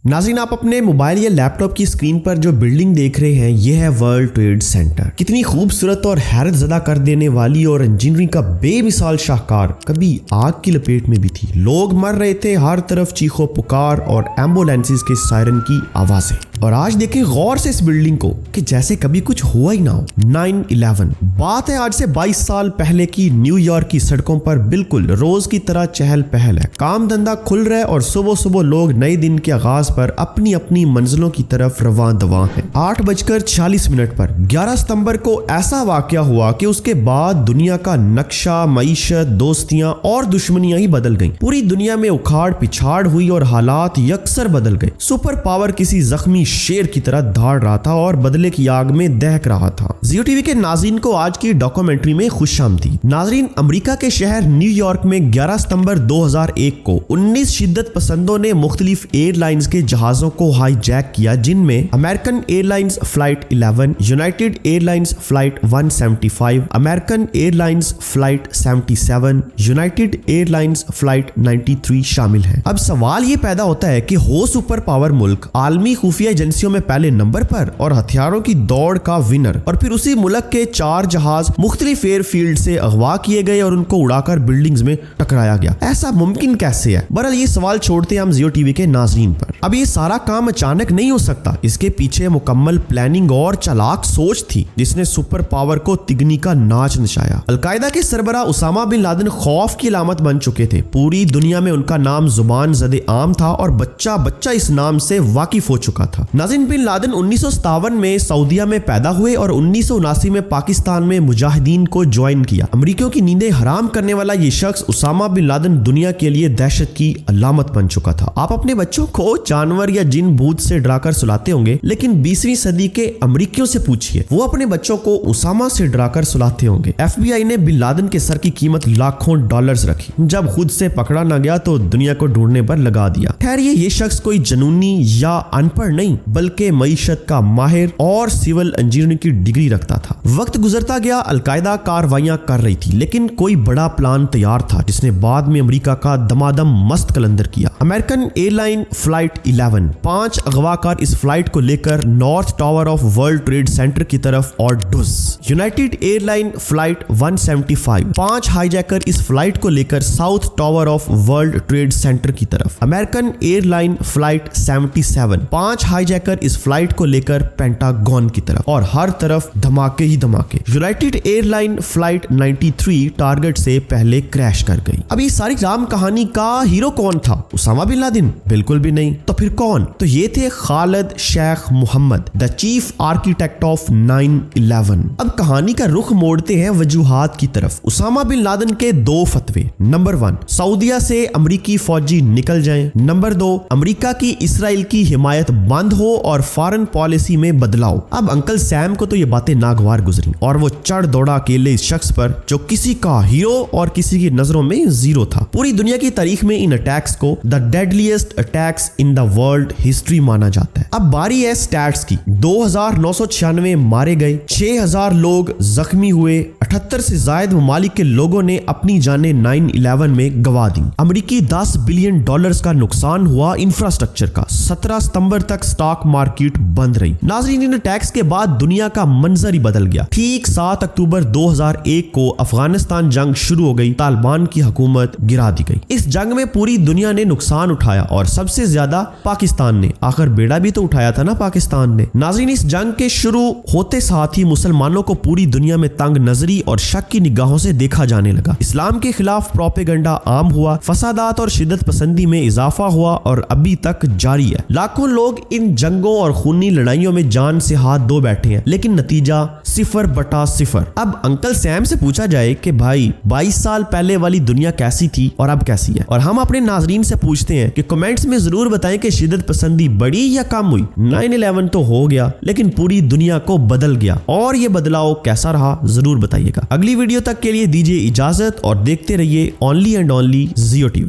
नाज़रीन, आप अपने मोबाइल या लैपटॉप की स्क्रीन पर जो बिल्डिंग देख रहे हैं ये है वर्ल्ड ट्रेड सेंटर। कितनी खूबसूरत और हैरत ज़दा कर देने वाली और इंजीनियरिंग का बेमिसाल शाहकार कभी आग की लपेट में भी थी। लोग मर रहे थे, हर तरफ चीखो पुकार और एम्बुलेंसेस के सायरन की आवाजें। और आज देखें गौर से इस बिल्डिंग को कि जैसे कभी कुछ हुआ ही ना हो। 9/11 बात है आज से 22 साल पहले की। न्यूयॉर्क की सड़कों पर बिल्कुल रोज की तरह चहल पहल है, काम धंधा खुल रहा है और सुबह सुबह लोग नए दिन के आगाज पर अपनी अपनी मंजिलों की तरफ रवां दवां हैं। 8:46 पर 11 सितंबर को ऐसा वाकया हुआ कि उसके बाद दुनिया का नक्शा, मईशत, दोस्तियां और दुश्मनियां ही बदल गईं। पूरी दुनिया में उखाड़ पिछाड़ हुई और हालात यकसर बदल गए। सुपर पावर किसी जख्मी शेर की तरह धाड़ रहा था और बदले की आग में दहक रहा था। जियो टीवी के नाज़रीन को आज की डॉक्यूमेंट्री में खुशामदीद। नाज़रीन, अमेरिका के शहर न्यूयॉर्क में 11 सितंबर 2001 को 19 शिद्दत पसंदों ने मुख्तलिफ एयरलाइंस के जहाजों को हाईजैक किया, जिनमें American airlines flight 11, United airlines flight 175, American airlines flight 77, United airlines flight 93 शामिल हैं। अब सवाल ये पैदा होता है कि हो सुपर पावर मुल्क आलमी खुफिया एजेंसियों में पहले नंबर पर और हथियारों की दौड़ का विनर, और फिर उसी मुल्क के 4 जहाज मुख्तलिफ एयरफील्ड से अगवा किए गए और उनको उड़ाकर बिल्डिंग्स में टकराया गया। ऐसा मुमकिन कैसे है? बहरहाल ये सवाल छोड़ते हैं हम जियो टीवी के नाज़रीन पर। अब ये सारा काम अचानक नहीं हो सकता, इसके पीछे मुकम्मल प्लानिंग और चालाक सोच थी जिसने सुपर पावर को तिगनी का नाच नचाया। अलकायदा के सरबरा उसामा बिन लादेन खौफ की अलामत बन चुके थे। पूरी दुनिया में उनका नाम जुबान ज़दे आम था और बच्चा बच्चा इस नाम से वाकिफ हो चुका था। नाज़रीन, बिन लादेन 1957 में सऊदीया में पैदा हुए और 1979 में पाकिस्तान में मुजाहिदीन को ज्वाइन किया। अमरीकियों की नींदें हराम करने वाला ये शख्स उसामा बिन लादेन दुनिया के लिए दहशत की अलामत बन चुका था। आप अपने बच्चों को जानवर या जिन भूत से डराकर सुलाते होंगे, लेकिन 20वीं सदी के अमरीकियों से पूछिए, वो अपने बच्चों को उसामा से डराकर सुलाते होंगे। FBI ने बिन लादेन के सर की कीमत लाखों डॉलर्स रखी। जब खुद से पकड़ा ना गया तो दुनिया को ढूंढने पर लगा दिया। खैर, ये शख्स कोई जनूनी या अनपढ़ नहीं बल्कि मईशत का माहिर और सिविल इंजीनियरिंग की डिग्री रखता था। वक्त गुजरता गया, अलकायदा कार्रवाइयां कर रही थी, लेकिन कोई बड़ा प्लान तैयार था जिसने बाद में अमेरिका का दमादम मस्त कलंदर किया। अमेरिकन एयरलाइन फ्लाइट 11, 5 अगवाकार इस फ्लाइट को लेकर north tower of world trade centre की तरफ और does. United airline flight 175, 5 hijacker इस फ्लाइट को लेकर south tower of world trade centre की तरफ। अमेरिकन एयरलाइन फ्लाइट 77, 5 हाईजैकर इस फ्लाइट को लेकर पेंटागन की तरफ, और हर तरफ धमाके ही धमाके। यूनाइटेड एयरलाइन फ्लाइट 93 टारगेट से पहले क्रैश कर गई। अब ये सारी राम कहानी का हीरो कौन था? Osama bin Laden? बिल्कुल भी नहीं। तो फिर कौन? तो ये थे Khalid Sheikh Mohammed, the chief architect of 9/11। अब कहानी का रुख मोड़ते हैं वजूहात की तरफ। उसामा बिन लादेन के 2 फतवे। नंबर 1, सऊदीया से अमरीकी फौजी निकल जाएं। नंबर 2, अमरीका की इसराइल की हिमायत बंद हो और फॉरेन पॉलिसी में बदलाव। अब अंकल सैम को तो ये बातें नागवार गुजरी और वो चढ़ दौड़ा अकेले इस शख्स पर जो किसी का हीरो और किसी की नजरों में जीरो था। पूरी दुनिया की तारीख में इन अटैक्स को the deadliest attacks in the world history माना जाता है। अब बारी है स्टैट्स की। 2996 मारे गए, 6000 लोग जख्मी हुए, 78 से ज्यादा ममालिक के लोगों ने अपनी जानें 9/11 में गंवा दी। अमेरिकी $10 बिलियन का नुकसान हुआ इंफ्रास्ट्रक्चर का। 17 सितंबर तक स्टॉक मार्केट बंद रही। नाज़रीन, इन अटैक्स के बाद दुनिया का मंजर ही बदल गया। ठीक 7 अक्टूबर 2001 को अफगानिस्तान जंग शुरू हो गई, तालिबान की हुकूमत गिरा दी गई। इस जंग में पूरी दुनिया ने नुकसान उठाया और सबसे ज्यादा पाकिस्तान ने। आखिर बेड़ा भी तो उठाया था ना पाकिस्तान ने। नाज़रीन, इस जंग के शुरू होते साथ ही मुसलमानों को पूरी दुनिया में तंग नजरी और शक की निगाहों से देखा जाने लगा। इस्लाम के खिलाफ प्रोपेगेंडा आम हुआ, फसादात और शिद्दत पसंदी में इजाफा हुआ और अभी तक जारी है। लाखों लोग इन जंगों और खूनी लड़ाइयों में जान से हाथ धो बैठे हैं, लेकिन नतीजा 0/0। अब अंकल सैम से पूछा जाए कि भाई 22 साल पहले वाली दुनिया कैसी थी और अब कैसी है, और हम अपने नाजरीन से पूछते हैं कि कमेंट्स में जरूर बताएं कि शिद्दत पसंदी बढ़ी या कम हुई। 9/11 तो हो गया, लेकिन पूरी दुनिया को बदल गया, और ये बदलाव कैसा रहा जरूर बताइएगा। अगली वीडियो तक के लिए दीजिए इजाजत और देखते रहिए only and only Jio TV.